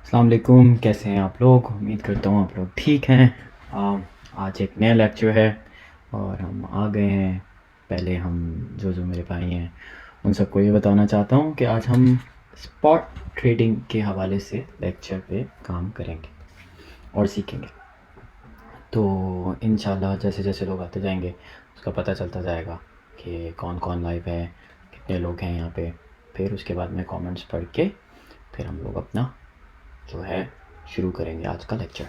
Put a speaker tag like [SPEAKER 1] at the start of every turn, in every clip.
[SPEAKER 1] अस्सलाम वालेकुम, कैसे हैं आप लोग? उम्मीद करता हूँ आप लोग ठीक हैं। आज एक नया लेक्चर है और हम आ गए हैं। पहले हम जो मेरे भाई हैं उन सबको ये बताना चाहता हूँ कि आज हम स्पॉट ट्रेडिंग के हवाले से लेक्चर पे काम करेंगे और सीखेंगे। तो इंशाल्लाह जैसे जैसे लोग आते जाएंगे उसका पता चलता जाएगा कि कौन कौन लाइव है, कितने लोग हैं यहाँ पे। फिर उसके बाद में कमेंट्स पढ़ के फिर हम लोग अपना जो है शुरू करेंगे आज का लेक्चर।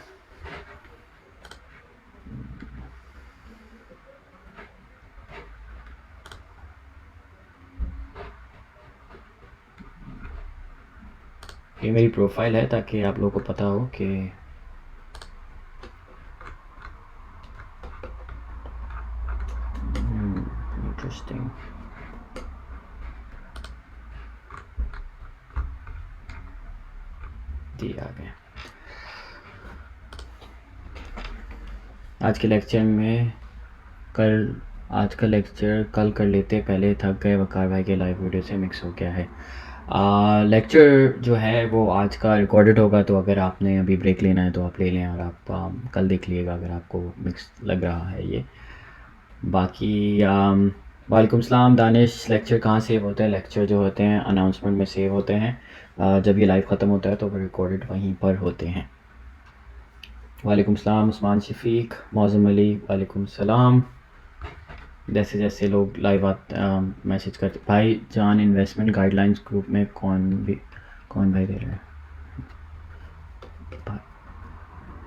[SPEAKER 1] ये मेरी प्रोफाइल है ताकि आप लोगों को पता हो कि इंटरेस्टिंग। जी आ गए। आज के लेक्चर में आज का लेक्चर कल कर लेते, पहले थक गए। वकार भाई के लाइव वीडियो से मिक्स हो गया है। लेक्चर जो है वो आज का रिकॉर्डेड होगा, तो अगर आपने अभी ब्रेक लेना है तो आप ले लें और आप कल देख लीजिएगा अगर आपको मिक्स लग रहा है ये। बाकी वालेकुम सलाम दानिश। लेक्चर कहाँ सेव होते हैं? लेक्चर जो होते हैं अनाउंसमेंट में सेव होते हैं। जब ये लाइव ख़त्म होता है तो वो रिकॉर्डेड वहीं पर होते हैं। वालेकुम सलाम उस्मान शफीक, मौज़म अली, वालेकुम सलाम। जैसे जैसे लोग लाइव मैसेज करते। भाई जान इन्वेस्टमेंट गाइडलाइंस ग्रुप में कौन भाई दे रहा है?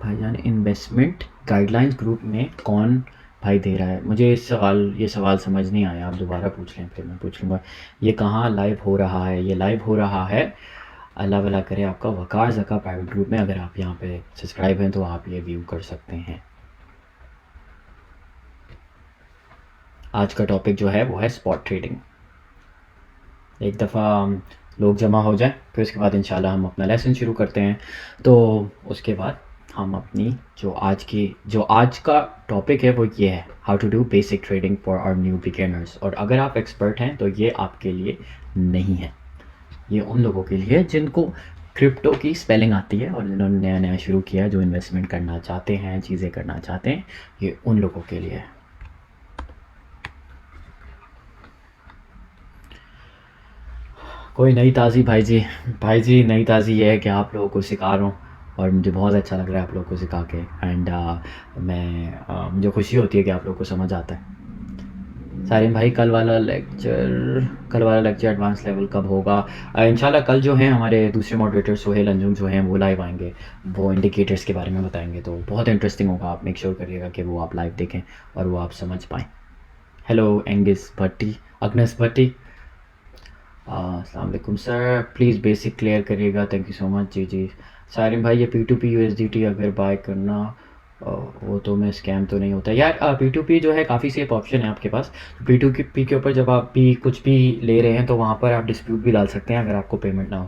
[SPEAKER 1] भाई जान इन्वेस्टमेंट गाइडलाइंस ग्रुप में कौन भाई दे रहा है? मुझे ये सवाल समझ नहीं आया, आप दोबारा पूछ लें फिर मैं पूछ लूँगा। ये कहाँ लाइव हो रहा है? ये लाइव हो रहा है, अल्लाह भला करे आपका, वकार ज़का प्राइवेट ग्रुप में। अगर आप यहाँ पे सब्सक्राइब हैं तो आप ये व्यू कर सकते हैं। आज का टॉपिक जो है वो है स्पॉट ट्रेडिंग। एक दफ़ा लोग जमा हो जाए फिर उसके बाद इंशाल्लाह हम अपना लेसन शुरू करते हैं। तो उसके बाद हम अपनी जो आज का टॉपिक है वो ये है, how to do basic trading for our new beginners. और अगर आप एक्सपर्ट हैं तो ये आपके लिए नहीं है, ये उन लोगों के लिए जिनको क्रिप्टो की स्पेलिंग आती है और जिन्होंने नया नया शुरू किया है, जो इन्वेस्टमेंट करना चाहते हैं, चीज़ें करना चाहते हैं, ये उन लोगों के लिए है। कोई नई ताज़ी भाई जी नई ताज़ी ये है कि आप लोगों को सिखा रहा हूँ और मुझे बहुत अच्छा लग रहा है आप लोगों को सिखा के। एंड मुझे खुशी होती है कि आप लोगों को समझ आता है। सारिन भाई कल वाला लेक्चर एडवांस लेवल कब होगा? इंशाल्लाह कल जो है हमारे दूसरे मॉडरेटर सोहेल अंजुम जो हैं वो लाइव आएंगे, वो इंडिकेटर्स के बारे में बताएंगे, तो बहुत इंटरेस्टिंग होगा। आप मेक श्योर करिएगा कि वो आप लाइव देखें और वो आप समझ पाएँ। हेलो एंगिस भट्टी, अग्नस भट्टी, अस्सलाम वालेकुम सर, प्लीज़ बेसिक क्लियर करिएगा, थैंक यू सो मच। जी सारिम भाई, ये P2P USDT अगर बाय करना वो तो मैं स्कैम तो नहीं होता यार? P2P जो है काफ़ी सेफ ऑप्शन है आपके पास। P2P के ऊपर जब आप भी कुछ भी ले रहे हैं तो वहाँ पर आप डिस्प्यूट भी डाल सकते हैं अगर आपको पेमेंट ना हो।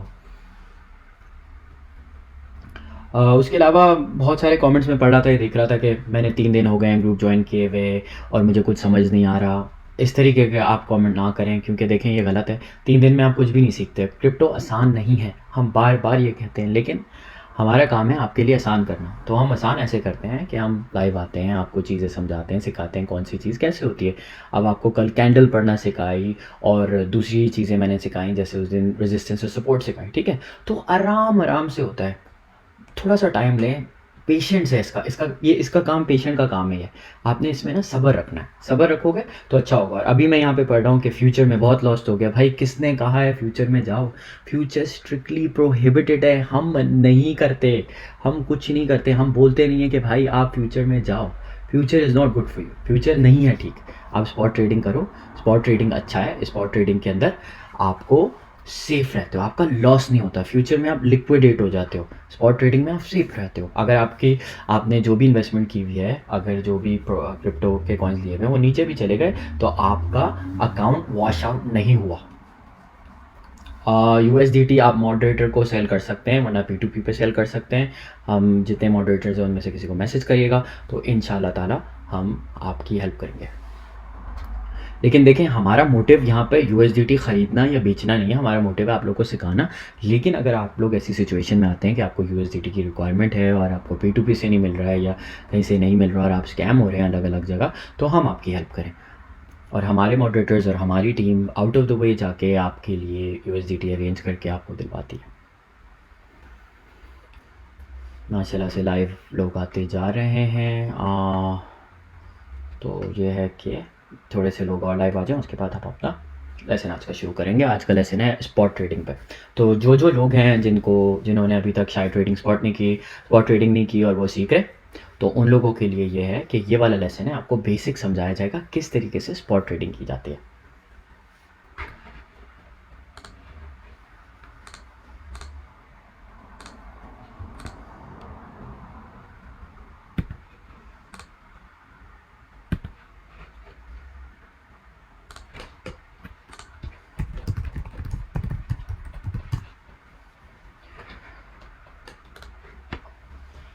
[SPEAKER 1] उसके अलावा बहुत सारे कमेंट्स में पढ़ रहा था, ये देख रहा था कि मैंने 3 दिन हो गए हैं ग्रुप ज्वाइन किए हुए और मुझे कुछ समझ नहीं आ रहा। इस तरीके के आप कमेंट ना करें, क्योंकि देखें ये गलत है। 3 दिन में आप कुछ भी नहीं सीखते। क्रिप्टो आसान नहीं है, हम बार बार ये कहते हैं, लेकिन हमारा काम है आपके लिए आसान करना। तो हम आसान ऐसे करते हैं कि हम लाइव आते हैं, आपको चीज़ें समझाते हैं, सिखाते हैं कौन सी चीज़ कैसे होती है। अब आपको कल कैंडल पढ़ना सिखाई और दूसरी चीज़ें मैंने सिखाई, जैसे उस दिन रेजिस्टेंस और सपोर्ट सिखाई, ठीक है? तो आराम आराम से होता है, थोड़ा सा टाइम लें, पेशेंस है इसका काम, पेशेंट का काम है ये। आपने इसमें ना सब्र रखना है, सब्र रखोगे तो अच्छा होगा। अभी मैं यहाँ पे पढ़ रहा हूँ कि फ्यूचर में बहुत लॉस्ट हो गया। भाई किसने कहा है फ्यूचर में जाओ? फ्यूचर स्ट्रिक्टली प्रोहिबिटेड है, हम नहीं करते, हम कुछ नहीं करते, हम बोलते नहीं है कि भाई आप फ्यूचर में जाओ। Future is not good for you, future नहीं है ठीक। आप स्पॉट ट्रेडिंग करो, स्पॉट ट्रेडिंग अच्छा है। स्पॉट ट्रेडिंग के अंदर आपको सेफ रहते हो, आपका लॉस नहीं होता। फ्यूचर में आप लिक्विडेट हो जाते हो, स्पॉट ट्रेडिंग में आप सेफ रहते हो। अगर आपने जो भी इन्वेस्टमेंट की हुई है, अगर जो भी क्रिप्टो के कॉइन्स लिए हुए वो नीचे भी चले गए तो आपका अकाउंट वॉश आउट नहीं हुआ। USDT आप मॉडरेटर को सेल कर सकते हैं, वरना P2P पे सेल कर सकते हैं। हम जितने मॉडरेटर्स हैं उनमें से किसी को मैसेज करिएगा तो इंशाल्लाह ताला हम आपकी हेल्प करेंगे। लेकिन देखें हमारा मोटिव यहाँ पे यूएसडीटी ख़रीदना या बेचना नहीं है, हमारा मोटिव है आप लोगों को सिखाना। लेकिन अगर आप लोग ऐसी सिचुएशन में आते हैं कि आपको यूएसडीटी की रिक्वायरमेंट है और आपको P2P से नहीं मिल रहा है या कहीं से नहीं मिल रहा और आप स्कैम हो रहे हैं अलग अलग जगह, तो हम आपकी हेल्प करें और हमारे मॉडरेटर्स और हमारी team out of the way जाके आपके लिए यूएसडीटी अरेंज करके आपको दिलवाती है। माशाल्लाह से लाइव लोग आते जा रहे हैं। तो ये है कि थोड़े से लोग और लाइव आ जाएं, उसके बाद हम अपना लेसन आज का शुरू करेंगे। आज का लेसन है स्पॉट ट्रेडिंग पे। तो जो लोग हैं जिन्होंने अभी तक शायद स्पॉट ट्रेडिंग नहीं की और वो सीख रहे, तो उन लोगों के लिए ये है कि ये वाला लेसन है, आपको बेसिक समझाया जाएगा किस तरीके से स्पॉट ट्रेडिंग की जाती है।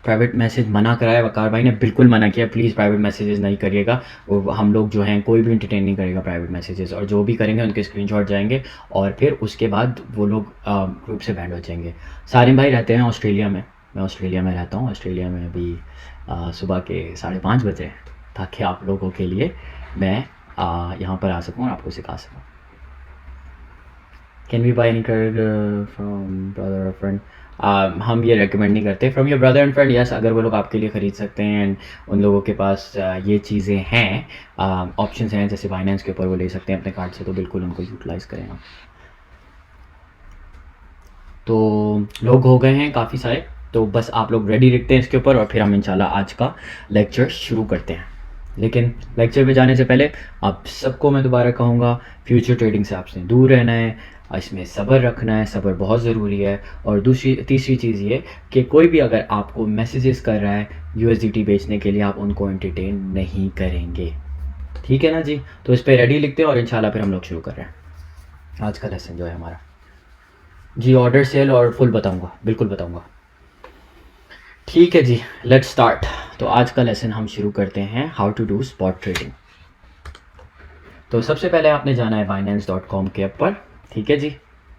[SPEAKER 1] प्राइवेट मैसेज मना कराया, वकार भाई ने बिल्कुल मना किया, प्लीज़ प्राइवेट मैसेजेस नहीं करिएगा। हम लोग जो हैं कोई भी इंटरटेन नहीं करेगा प्राइवेट मैसेजेस, और जो भी करेंगे उनके स्क्रीनशॉट जाएंगे और फिर उसके बाद वो लोग ग्रुप से बैन हो जाएंगे। सारिम भाई रहते हैं ऑस्ट्रेलिया में, मैं ऑस्ट्रेलिया में रहता हूँ। ऑस्ट्रेलिया में अभी सुबह के 5:30 बजे, ताकि आप लोगों के लिए मैं यहाँ पर आ सकूँ और आपको सिखा सकूँ। Can we buy any trade from brother और फ्रेंड? हम ये रेकमेंड नहीं करते from your brother and friend. Yes, अगर वो लोग आपके लिए ख़रीद सकते हैं एंड उन लोगों के पास ये चीज़ें हैं, ऑप्शंस हैं, जैसे बाइनेंस के ऊपर वो ले सकते हैं अपने कार्ड से, तो बिल्कुल उनको यूटिलाइज़ करें आप। तो लोग हो गए हैं काफ़ी सारे, तो बस आप लोग रेडी रखते हैं इसके ऊपर और फिर हम इंशाल्लाह आज का लेक्चर शुरू करते हैं। लेकिन लेक्चर पे जाने से पहले आप सबको मैं दोबारा कहूँगा, फ्यूचर ट्रेडिंग से आपसे दूर रहना है, इसमें सब्र रखना है, सब्र बहुत ज़रूरी है। और तीसरी चीज़ ये कि कोई भी अगर आपको मैसेजेस कर रहा है यूएसडीटी बेचने के लिए, आप उनको एंटरटेन नहीं करेंगे, ठीक है ना जी? तो इस पर रेडी लिखते हैं और इंशाल्लाह फिर हम लोग शुरू कर रहे हैं आज का लेसन जो है हमारा। जी ऑर्डर सेल और फुल बताऊँगा, बिल्कुल बताऊँगा। ठीक है जी, लेट्स स्टार्ट। तो आज का लेसन हम शुरू करते हैं, how to do spot trading. तो सबसे पहले आपने जाना है binance.com के ऊपर, ठीक है जी।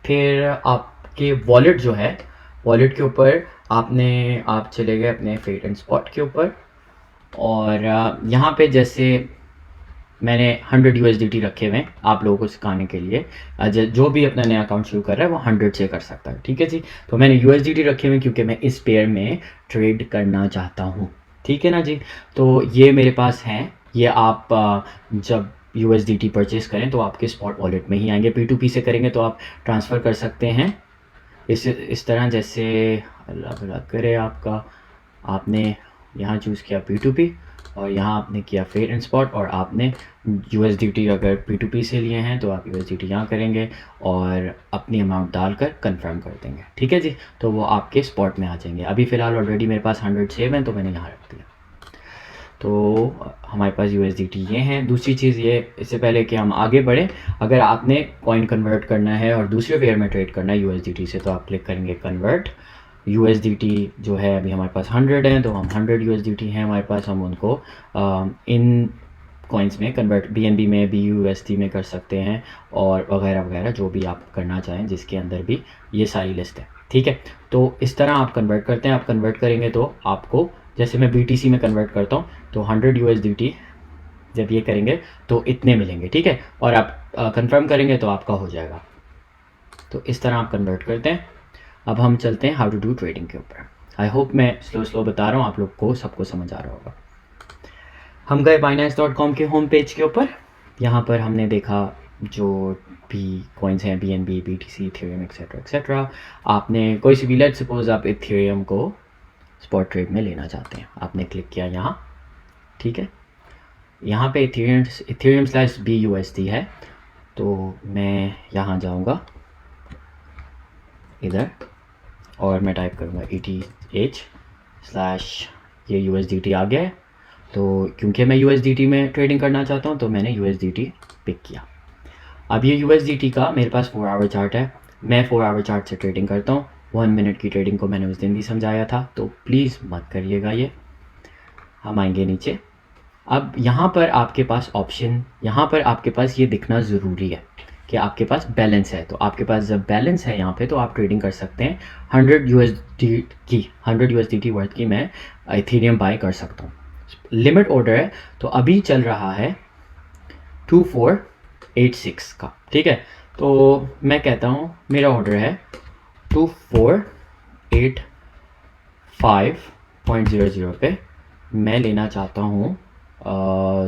[SPEAKER 1] फिर आपके वॉलेट जो है, वॉलेट के ऊपर आप चले गए अपने फेट एंड स्पॉट के ऊपर, और यहाँ पे जैसे मैंने 100 USDT रखे हुए हैं आप लोगों को सिखाने के लिए। जो भी अपना नया अकाउंट शुरू कर रहा है वो 100 से कर सकता है, ठीक है जी। तो मैंने USDT रखे हुए हैं क्योंकि मैं इस पेयर में ट्रेड करना चाहता हूँ, ठीक है ना जी। तो ये मेरे पास हैं, ये आप जब USDT परचेस करें तो आपके स्पॉट वॉलेट में ही आएंगे। P2P से करेंगे तो आप ट्रांसफ़र कर सकते हैं इस तरह, जैसे अल्लाह भला करे आपका, आपने यहाँ चूज़ किया P2P और यहाँ आपने किया फेट एंड स्पॉट, और आपने USDT अगर P2P से लिए हैं तो आप USDT यहाँ करेंगे और अपनी अमाउंट डालकर कंफर्म कर देंगे, ठीक है जी। तो वो आपके स्पॉट में आ जाएंगे। अभी फ़िलहाल ऑलरेडी मेरे पास 100 सेव हैं तो मैंने यहाँ रख दिया। तो हमारे पास USDT ये हैं। दूसरी चीज़ ये, इससे पहले कि हम आगे बढ़ें, अगर आपने कॉइन कन्वर्ट करना है और दूसरे पेयर में ट्रेड करना है USDT से, तो आप क्लिक करेंगे कन्वर्ट USDT। जो है अभी हमारे पास 100 हैं, तो हम 100 USDT हैं हमारे पास, हम उनको इन कॉइन्स में कन्वर्ट BNB में, BUSD में कर सकते हैं, और वगैरह वगैरह जो भी आप करना चाहें, जिसके अंदर भी ये सारी लिस्ट है, ठीक है। तो इस तरह आप कन्वर्ट करते हैं। आप कन्वर्ट करेंगे तो आपको, जैसे मैं BTC में कन्वर्ट करता हूँ तो 100 USDT जब ये करेंगे तो इतने मिलेंगे, ठीक है। और आप कंफर्म करेंगे तो आपका हो जाएगा। तो इस तरह आप कन्वर्ट करते हैं। अब हम चलते हैं हाउ टू डू ट्रेडिंग के ऊपर। आई होप मैं स्लो बता रहा हूँ, आप लोग को सबको समझ आ रहा होगा। हम गए binance.com के होम पेज के ऊपर। यहाँ पर हमने देखा जो भी कॉइन्स हैं, BNB, BTC, Ethereum etcetera etcetera. आपने कोई सी भी, लेट सपोज आप इथेरियम को स्पॉट ट्रेड में लेना चाहते हैं, आपने क्लिक किया यहाँ, ठीक है। यहाँ पे इथेरियम/BUSD है, तो मैं यहाँ जाऊँगा इधर और मैं टाइप करूँगा ETH/ ये USDT आ गया है। तो क्योंकि मैं USDT में ट्रेडिंग करना चाहता हूँ तो मैंने USDT पिक किया। अब ये USDT का मेरे पास 4 आवर चार्ट है, मैं 4 आवर चार्ट से ट्रेडिंग करता हूँ। 1 मिनट की ट्रेडिंग को मैंने उस दिन भी समझाया था, तो प्लीज़ मत करिएगा ये। हम आएंगे नीचे, अब यहाँ पर आपके पास ऑप्शन, यहाँ पर आपके पास ये दिखना ज़रूरी है कि आपके पास बैलेंस है। तो आपके पास जब बैलेंस है यहाँ पे तो आप ट्रेडिंग कर सकते हैं 100 USDT वर्थ की मैं इथेरियम बाय कर सकता हूँ। लिमिट ऑर्डर है तो अभी चल रहा है 2486 का, ठीक है। तो मैं कहता हूँ मेरा ऑर्डर है 2485.00 पे मैं लेना चाहता हूँ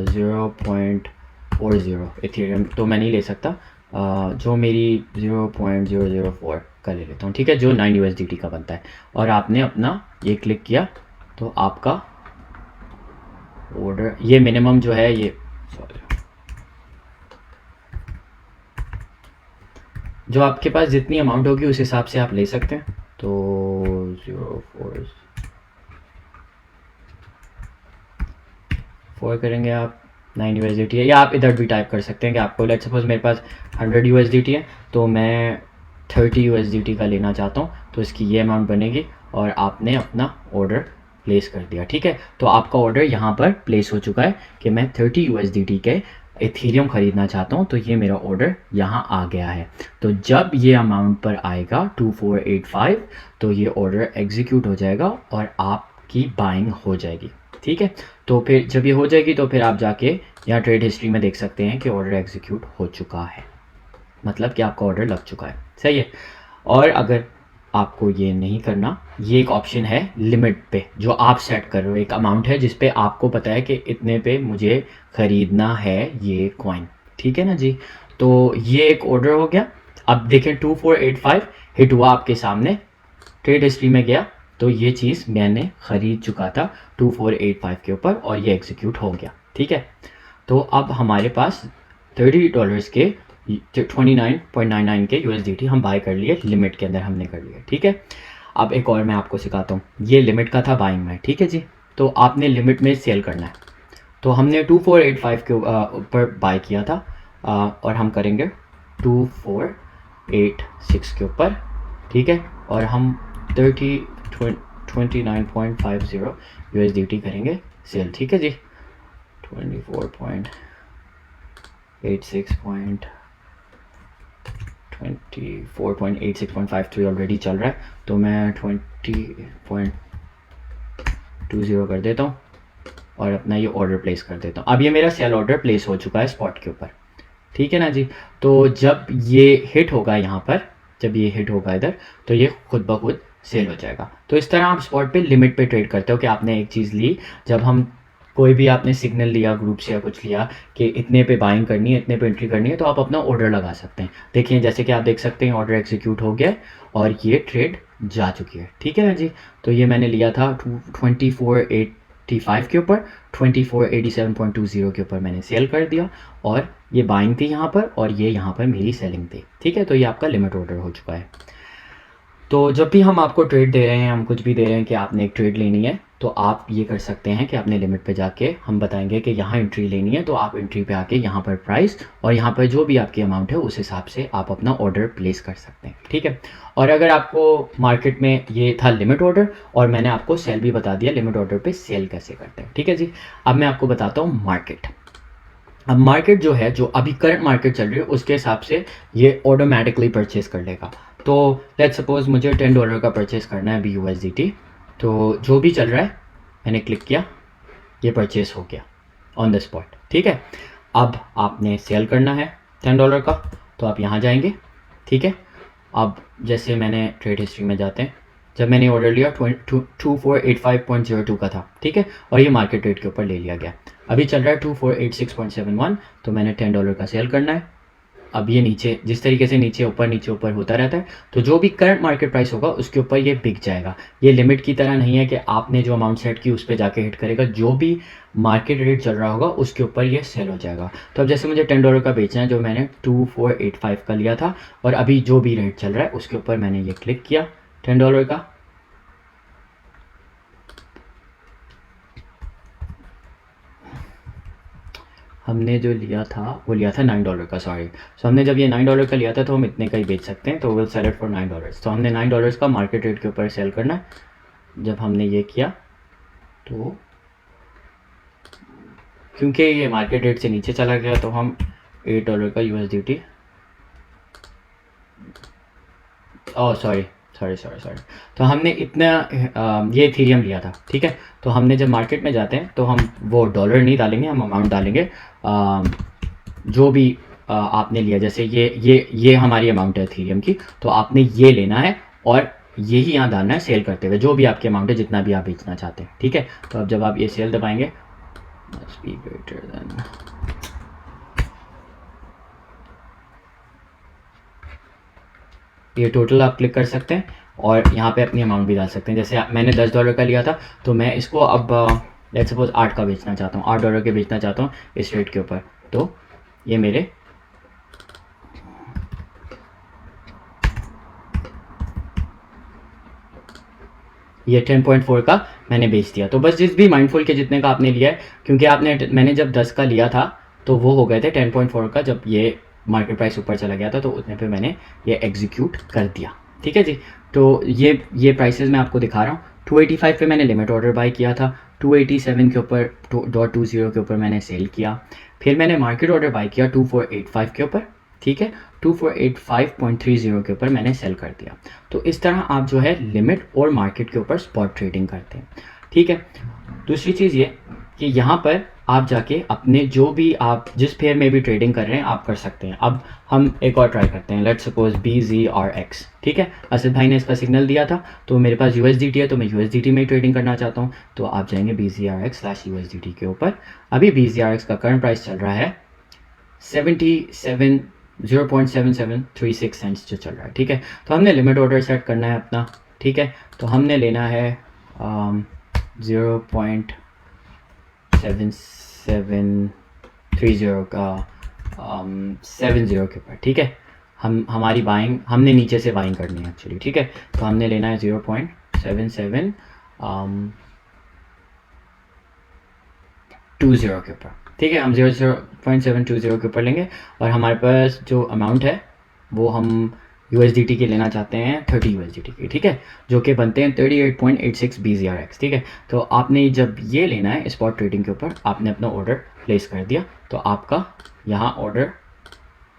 [SPEAKER 1] 0.40 इथेरियम। तो मैं नहीं ले सकता, जो मेरी 0.004 का ले लेता हूँ, ठीक है, जो 9 USDT का बनता है। और आपने अपना ये क्लिक किया तो आपका ऑर्डर, ये मिनिमम जो है ये, सॉरी, जो आपके पास जितनी अमाउंट होगी उस हिसाब से आप ले सकते हैं। तो 0.4 करेंगे आप 9 USDT है, या आप इधर भी टाइप कर सकते हैं कि आपको लेट्स सपोज मेरे पास 100 USDT है तो मैं 30 USDT का लेना चाहता हूँ, तो इसकी ये अमाउंट बनेगी और आपने अपना ऑर्डर प्लेस कर दिया, ठीक है। तो आपका ऑर्डर यहाँ पर प्लेस हो चुका है कि मैं 30 USDT के इथेरियम ख़रीदना चाहता हूँ, तो ये मेरा ऑर्डर यहाँ आ गया है। तो जब ये अमाउंट पर आएगा 2485 तो ये ऑर्डर एग्जीक्यूट हो जाएगा और आपकी बाइंग हो जाएगी, ठीक है। तो फिर जब ये हो जाएगी तो फिर आप जाके यहाँ ट्रेड हिस्ट्री में देख सकते हैं कि ऑर्डर एग्जीक्यूट हो चुका है, मतलब कि आपका ऑर्डर लग चुका है, सही है। और अगर आपको ये नहीं करना, ये एक ऑप्शन है लिमिट पे जो आप सेट कर रहे हो, एक अमाउंट है जिस पे आपको पता है कि इतने पे मुझे ख़रीदना है ये कॉइन, ठीक है ना जी। तो ये एक ऑर्डर हो गया। अब देखें 2485 हिट हुआ आपके सामने, ट्रेड हिस्ट्री में गया तो ये चीज़ मैंने ख़रीद चुका था 2485 के ऊपर और ये एग्जीक्यूट हो गया, ठीक है। तो अब हमारे पास $30 के 29.99 के USDT हम बाय कर लिए, लिमिट के अंदर हमने कर लिया, ठीक है। अब एक और मैं आपको सिखाता हूँ, ये लिमिट का था बाइंग में, ठीक है जी। तो आपने लिमिट में सेल करना है, तो हमने 2485 के ऊपर बाय किया था, और हम करेंगे 2486 के ऊपर, ठीक है। और हम 29.50 USDT करेंगे सेल, ठीक है जी। 24.86.53 ऑलरेडी चल रहा है, तो मैं 20.20 कर देता हूँ और अपना ये ऑर्डर प्लेस कर देता हूँ। अब ये मेरा सेल ऑर्डर प्लेस हो चुका है स्पॉट के ऊपर, ठीक है ना जी। तो जब ये हिट होगा यहाँ पर, जब ये हिट होगा इधर, तो ये खुद ब खुद सेल हो जाएगा। तो इस तरह आप स्पॉट पे लिमिट पे ट्रेड करते हो कि आपने एक चीज़ ली, जब हम कोई भी आपने सिग्नल लिया ग्रुप से या कुछ लिया कि इतने पे बाइंग करनी है, इतने पे एंट्री करनी है, तो आप अपना ऑर्डर लगा सकते हैं। देखिए जैसे कि आप देख सकते हैं ऑर्डर एग्जीक्यूट हो गया है और ये ट्रेड जा चुकी है, ठीक है ना जी। तो ये मैंने लिया था 2485 के ऊपर, 2487.20 के ऊपर मैंने सेल कर दिया और ये बाइंग थी यहाँ पर और ये यहाँ पर मेरी सेलिंग थी, ठीक है। तो ये आपका लिमिट ऑर्डर हो चुका है। तो जब भी हम आपको ट्रेड दे रहे हैं, हम कुछ भी दे रहे हैं कि आपने एक ट्रेड लेनी है, तो आप ये कर सकते हैं कि अपने लिमिट पे जाके हम बताएंगे कि यहाँ एंट्री लेनी है, तो आप एंट्री पे आके यहाँ पर प्राइस और यहाँ पर जो भी आपकी अमाउंट है उस हिसाब से आप अपना ऑर्डर प्लेस कर सकते हैं, ठीक है। और अगर आपको मार्केट में, ये था लिमिट ऑर्डर और मैंने आपको सेल भी बता दिया, लिमिट ऑर्डर पर सेल कैसे करते हैं, ठीक है जी। अब मैं आपको बताता हूँ मार्केट। अब मार्केट जो है, जो अभी करंट मार्केट चल रही है उसके हिसाब से ये ऑटोमेटिकली परचेस कर लेगा। तो लेट्स सपोज मुझे $10 का परचेस करना है अभी USDT, तो जो भी चल रहा है मैंने क्लिक किया, ये परचेस हो गया ऑन द स्पॉट, ठीक है। अब आपने सेल करना है $10 का, तो आप यहाँ जाएंगे, ठीक है। अब जैसे मैंने ट्रेड हिस्ट्री में जाते हैं, जब मैंने ऑर्डर लिया 2485.02 का था, ठीक है, और ये मार्केट रेट के ऊपर ले लिया गया। अभी चल रहा है 2486.71, तो मैंने $10 का सेल करना है। अब ये नीचे, जिस तरीके से नीचे ऊपर होता रहता है, तो जो भी करंट मार्केट प्राइस होगा उसके ऊपर ये बिक जाएगा। ये लिमिट की तरह नहीं है कि आपने जो अमाउंट सेट की उस पर जाके हिट करेगा, जो भी मार्केट रेट चल रहा होगा उसके ऊपर ये सेल हो जाएगा। तो अब जैसे मुझे $10 का बेचना है, जो मैंने 2485 का लिया था, और अभी जो भी रेट चल रहा है उसके ऊपर मैंने ये क्लिक किया $10 का, हमने जो लिया था वो लिया था $9 का, सॉरी। सो हमने जब ये $9 का लिया था तो हम इतने का ही बेच सकते हैं, तो विल सेल इट फॉर $9। तो हमने $9 का मार्केट रेट के ऊपर सेल करना है। जब हमने ये किया तो क्योंकि ये मार्केट रेट से नीचे चला गया तो हम $8 का USDT, ओह सॉरी, तो हमने इतना ये इथेरियम लिया था, ठीक है। तो हमने जब मार्केट में जाते हैं तो हम वो डॉलर नहीं डालेंगे, हम अमाउंट डालेंगे जो भी आपने लिया। जैसे ये हमारी अमाउंट है इथेरियम की, तो आपने ये लेना है और यही यहाँ डालना है सेल करते हुए, जो भी आपकी अमाउंट है, जितना भी आप बेचना चाहते हैं, ठीक है। तो अब जब आप ये सेल दबाएंगे, must be greater than, ये टोटल आप क्लिक कर सकते हैं और यहाँ पे अपनी अमाउंट भी डाल सकते हैं। जैसे मैंने $10 का लिया था, तो मैं इसको अब लेट्स सपोज 8 का बेचना चाहता हूँ, $8 के बेचना चाहता हूँ इस रेट के ऊपर। तो ये मेरे ये 10.4 का मैंने बेच दिया। तो बस जिस भी माइंडफुल के जितने का आपने लिया है, क्योंकि मैंने जब 10 का लिया था तो वो हो गए थे 10.4 का, जब ये मार्केट प्राइस ऊपर चला गया था तो उतने पे मैंने ये एग्जीक्यूट कर दिया, ठीक है जी। तो ये प्राइसेस मैं आपको दिखा रहा हूँ। 285 पे मैंने लिमिट ऑर्डर बाय किया था, 287 के ऊपर .20 के ऊपर मैंने सेल किया, फिर मैंने मार्केट ऑर्डर बाय किया 2485 के ऊपर, ठीक है। 2485.30 के ऊपर मैंने सेल कर दिया। तो इस तरह आप जो है लिमिट और मार्केट के ऊपर स्पॉट ट्रेडिंग करते हैं, ठीक है। दूसरी चीज़ ये कि यहाँ पर आप जाके अपने जो भी आप जिस पेयर में भी ट्रेडिंग कर रहे हैं आप कर सकते हैं। अब हम एक और ट्राई करते हैं, लेट्स सपोज BZRX, ठीक है। असद भाई ने इसका सिग्नल दिया था, तो मेरे पास USDT है, तो मैं USDT में ही ट्रेडिंग करना चाहता हूँ। तो आप जाएंगे BZRX/USDT के ऊपर। अभी BZRX का करंट प्राइस चल रहा है 0.7736 सेंट्स जो चल रहा है, ठीक है। तो हमने लिमिट ऑर्डर सेट करना है अपना, ठीक है। तो हमने लेना है 0.7730 का 70 के ऊपर, ठीक है। हमारी बाइंग हमने नीचे से बाइंग करनी है एक्चुअली, ठीक है। तो हमने लेना है 0.7720 के ऊपर, ठीक है। हम 0.720 के ऊपर लेंगे और हमारे पास जो अमाउंट है वो हम USDT के लेना चाहते हैं 30 USDT की, ठीक है, जो कि बनते हैं 38.86 BZRX, ठीक है। तो आपने जब ये लेना है स्पॉट ट्रेडिंग के ऊपर, आपने अपना ऑर्डर प्लेस कर दिया, तो आपका यहाँ order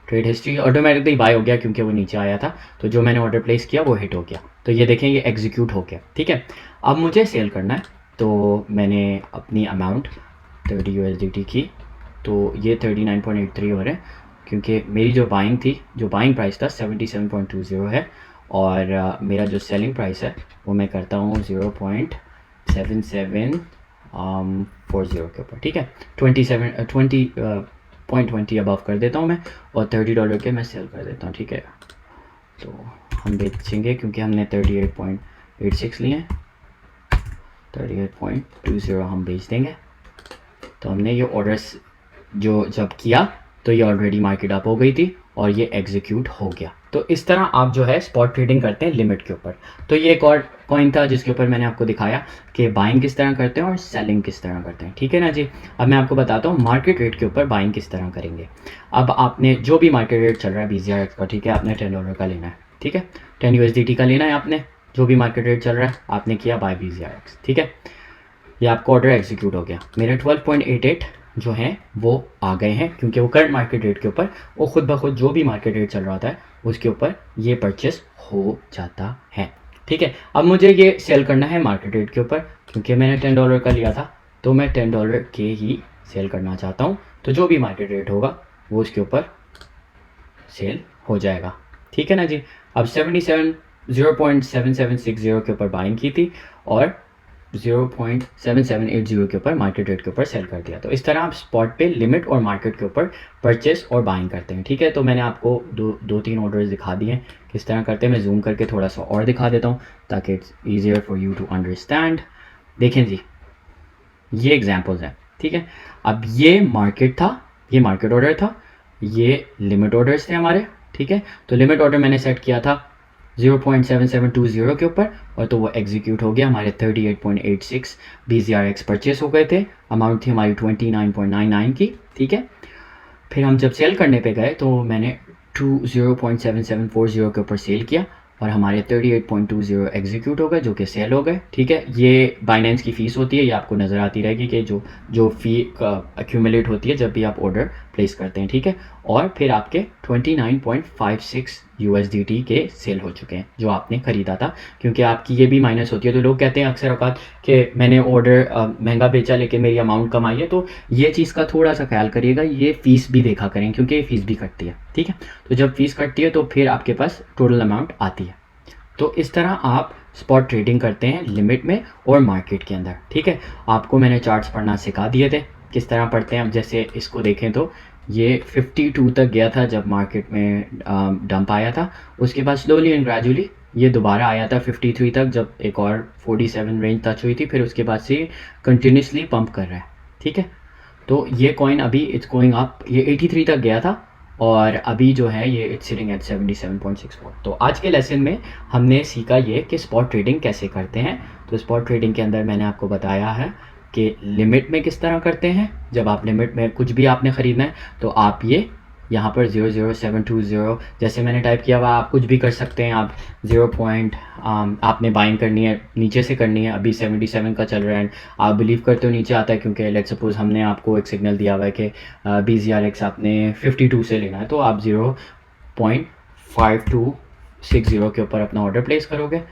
[SPEAKER 1] trade history automatically bye हो गया क्योंकि वो नीचे आया था। तो जो मैंने ऑर्डर प्लेस किया वो हिट हो गया, तो ये देखें ये एग्जीक्यूट हो गया, ठीक है। अब मुझे सेल करना है, तो मैंने अपनी अमाउंट 30 USDT की, तो ये 39.83 हो रहे हैं क्योंकि मेरी जो बाइंग थी, जो बाइंग प्राइस था 77.20 है और मेरा जो सेलिंग प्राइस है वो मैं करता हूँ 0.7740 के ऊपर, ठीक है। 20.20 अबव कर देता हूँ मैं और $30 के मैं सेल कर देता हूँ, ठीक है। तो हम बेचेंगे क्योंकि हमने 38.86 लिए हैं, 38.20 हम बेच देंगे। तो हमने ये ऑर्डर्स जो जब किया तो ये ऑलरेडी मार्केट अप हो गई थी और ये एग्जीक्यूट हो गया। तो इस तरह आप जो है स्पॉट ट्रेडिंग करते हैं लिमिट के ऊपर। तो ये एक और कॉइन था जिसके ऊपर मैंने आपको दिखाया कि बाइंग किस तरह करते हैं और सेलिंग किस तरह करते हैं, ठीक है ना जी। अब मैं आपको बताता हूँ मार्केट रेट के ऊपर बाइंग किस तरह करेंगे। अब आपने जो भी मार्केट रेट चल रहा है BZRX का, ठीक है, आपने $10 का लेना है, ठीक है, 10 USDT का लेना है आपने, जो भी मार्केट रेट चल रहा है आपने किया बाय BZRX, ठीक है। ये आपका ऑर्डर एग्जीक्यूट हो गया। मेरे 12.88 जो हैं वो आ गए हैं क्योंकि वो करंट मार्केट रेट के ऊपर वो खुद ब खुद जो भी मार्केट रेट चल रहा होता है उसके ऊपर ये परचेस हो जाता है, ठीक है। अब मुझे ये सेल करना है मार्केट रेट के ऊपर क्योंकि मैंने $10 का लिया था, तो मैं $10 के ही सेल करना चाहता हूँ। तो जो भी मार्केट रेट होगा वो उसके ऊपर सेल हो जाएगा, ठीक है ना जी। अब 0.7760 के ऊपर बाइंग की थी और 0.7780 के ऊपर मार्केट रेट के ऊपर सेल कर दिया। तो इस तरह आप स्पॉट पे लिमिट और मार्केट के ऊपर परचेस और बाइंग करते हैं, ठीक है। तो मैंने आपको दो तीन ऑर्डर्स दिखा दिए हैं किस तरह करते हैं। मैं जूम करके थोड़ा सा और दिखा देता हूँ ताकि it's easier for you to understand. देखें जी, ये एग्जाम्पल्स हैं, ठीक है। अब ये मार्केट था, ये मार्केट ऑर्डर था, ये लिमिट ऑर्डर्स थे हमारे, ठीक है। तो लिमिट ऑर्डर मैंने सेट किया था 0.7720 के ऊपर और तो वो एग्जीक्यूट हो गया। हमारे 38.86 BZRX परचेस हो गए थे, अमाउंट थी हमारी 29.99 की, ठीक है। फिर हम जब सेल करने पे गए तो मैंने 0.7740 के ऊपर सेल किया और हमारे 38.20 एग्जीक्यूट हो गए जो कि सेल हो गए। ठीक है, ये बाइनेंस की फ़ीस होती है, ये आपको नज़र आती रहेगी कि जो फ़ी एक्यूमुलेट होती है जब भी आप ऑर्डर प्लेस करते हैं। ठीक है, और फिर आपके 29.56 USDT के सेल हो चुके हैं जो आपने ख़रीदा था, क्योंकि आपकी ये भी माइनस होती है। तो लोग कहते हैं अक्सर औकात कि मैंने ऑर्डर महंगा बेचा लेकिन मेरी अमाउंट कम आई है, तो ये चीज़ का थोड़ा सा ख्याल करिएगा, ये फ़ीस भी देखा करें क्योंकि ये फ़ीस भी कटती है। ठीक है, तो जब फ़ीस कटती है तो फिर आपके पास टोटल अमाउंट आती है। तो इस तरह आप स्पॉट ट्रेडिंग करते हैं लिमिट में और मार्केट के अंदर। ठीक है, आपको मैंने चार्ट्स पढ़ना सिखा दिए थे किस तरह पढ़ते हैं। अब जैसे इसको देखें तो ये 52 तक गया था जब मार्केट में डंप आया था, उसके बाद स्लोली एंड ग्रेजुअली ये दोबारा आया था 53 तक जब एक और 47 रेंज टच हुई थी, फिर उसके बाद से कंटिन्यूसली पंप कर रहा है। ठीक है, तो ये कॉइन अभी इट्स गोइंग अप, ये 83 तक गया था और अभी जो है ये इट्स सिटिंग एट 77.64। तो आज के लेसन में हमने सीखा ये कि स्पॉट ट्रेडिंग कैसे करते हैं। तो स्पॉट ट्रेडिंग के अंदर मैंने आपको बताया है कि लिमिट में किस तरह करते हैं। जब आप लिमिट में कुछ भी आपने ख़रीदना है तो आप ये यहाँ पर 00720 जैसे मैंने टाइप किया हुआ, आप कुछ भी कर सकते हैं। आप 0 पॉइंट आपने बाइंग करनी है, नीचे से करनी है। अभी 77 का चल रहा है, आप बिलीव करते हो नीचे आता है क्योंकि लेट्स सपोज हमने आपको एक सिग्नल दिया हुआ है कि BZRX आपने 52 से लेना है, तो आप 0.5260 के ऊपर अपना ऑर्डर प्लेस करोगे।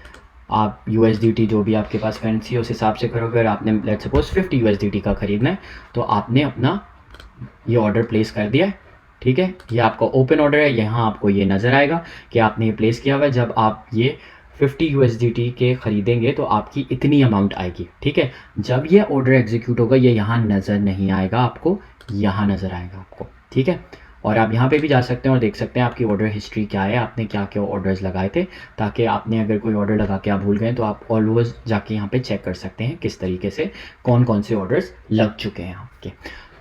[SPEAKER 1] आप USDT जो भी आपके पास करेंसी है उस हिसाब से करोगे। और आपने लेट्स सपोज 50 USDT का ख़रीदना है तो आपने अपना ये ऑर्डर प्लेस कर दिया है। ठीक है, ये आपका ओपन ऑर्डर है, यहाँ आपको ये नज़र आएगा कि आपने ये प्लेस किया हुआ है। जब आप ये 50 USDT के ख़रीदेंगे तो आपकी इतनी अमाउंट आएगी। ठीक है, जब ये ऑर्डर एग्जीक्यूट होगा ये यहाँ नज़र नहीं आएगा आपको, यहाँ नज़र आएगा आपको। ठीक है, और आप यहाँ पे भी जा सकते हैं और देख सकते हैं आपकी ऑर्डर हिस्ट्री क्या है, आपने क्या क्या ऑर्डर्स लगाए थे, ताकि आपने अगर कोई ऑर्डर लगा के आप भूल गए तो आप ऑलवेज जाके यहाँ पे चेक कर सकते हैं किस तरीके से कौन कौन से ऑर्डर्स लग चुके हैं आपके।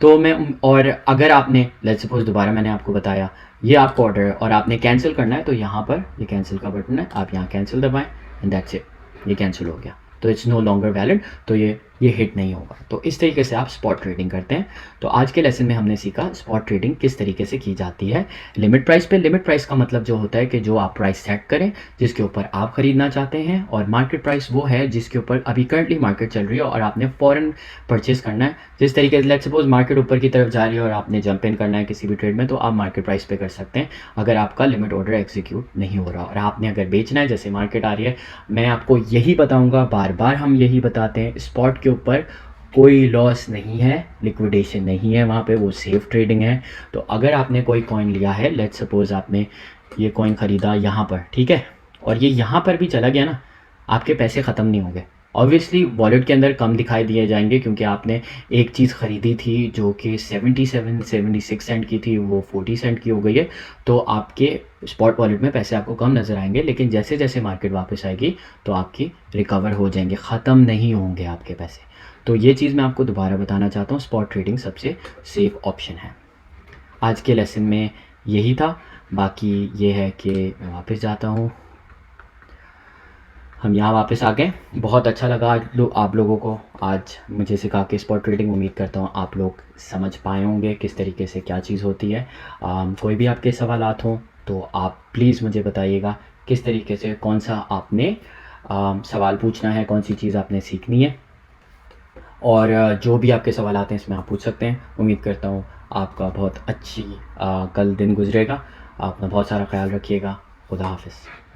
[SPEAKER 1] तो मैं और अगर आपने लेट्स सपोज दोबारा मैंने आपको बताया ये आपका ऑर्डर है और आपने कैंसिल करना है तो यहाँ पर ये कैंसिल का बटन है, आप यहाँ कैंसिल दबाएं एंड दैट्स इट, ये कैंसिल हो गया। तो इट्स नो लॉन्गर वैलिड, तो ये हिट नहीं होगा। तो इस तरीके से आप स्पॉट ट्रेडिंग करते हैं। तो आज के लेसन में हमने सीखा स्पॉट ट्रेडिंग किस तरीके से की जाती है लिमिट प्राइस पे। लिमिट प्राइस का मतलब जो होता है कि जो आप प्राइस सेट करें जिसके ऊपर आप ख़रीदना चाहते हैं, और मार्केट प्राइस वो है जिसके ऊपर अभी करंटली मार्केट चल रही है और आपने फ़ौरन परचेज़ करना है। जिस तरीके से लेट्स सपोज मार्केट ऊपर की तरफ जा रही है और आपने जंप इन करना है किसी भी ट्रेड में, तो आप मार्केट प्राइस पे कर सकते हैं अगर आपका लिमिट ऑर्डर एग्जीक्यूट नहीं हो रहा। और आपने अगर बेचना है, जैसे मार्केट आ रही है, मैं आपको यही बताऊँगा, बार बार हम यही बताते हैं, स्पॉट के ऊपर कोई लॉस नहीं है, लिक्विडेशन नहीं है वहाँ पे, वो सेफ ट्रेडिंग है। तो अगर आपने कोई कॉइन लिया है, लेट्स सपोज आपने ये कॉइन ख़रीदा यहाँ पर, ठीक है, और ये यहाँ पर भी चला गया ना, आपके पैसे ख़त्म नहीं होंगे। ऑब्वियसली वॉलेट के अंदर कम दिखाई दिए जाएंगे क्योंकि आपने एक चीज़ ख़रीदी थी जो कि 76 सेंट की थी, वो 40 सेंट की हो गई है। तो आपके स्पॉट वॉलेट में पैसे आपको कम नज़र आएंगे, लेकिन जैसे जैसे मार्केट वापस आएगी तो आपकी रिकवर हो जाएंगे, ख़त्म नहीं होंगे आपके पैसे। तो ये चीज़ मैं आपको दोबारा बताना चाहता हूँ, स्पॉट ट्रेडिंग सबसे सेफ ऑप्शन है। आज के लेसन में यही था। बाकी ये है कि मैं वापस जाता हूँ, हम यहाँ वापस आ गए। बहुत अच्छा लगा आप लोगों को आज मुझे सिखा के स्पॉट ट्रेडिंग। उम्मीद करता हूँ आप लोग समझ पाए होंगे किस तरीके से क्या चीज़ होती है। कोई भी आपके सवालात हों तो आप प्लीज़ मुझे बताइएगा किस तरीके से, कौन सा आपने सवाल पूछना है, कौन सी चीज़ आपने सीखनी है, और जो भी आपके सवाल आते हैं इसमें आप पूछ सकते हैं। उम्मीद करता हूँ आपका बहुत अच्छी कल दिन गुजरेगा। आप अपना बहुत सारा ख्याल रखिएगा। खुदा हाफिज़।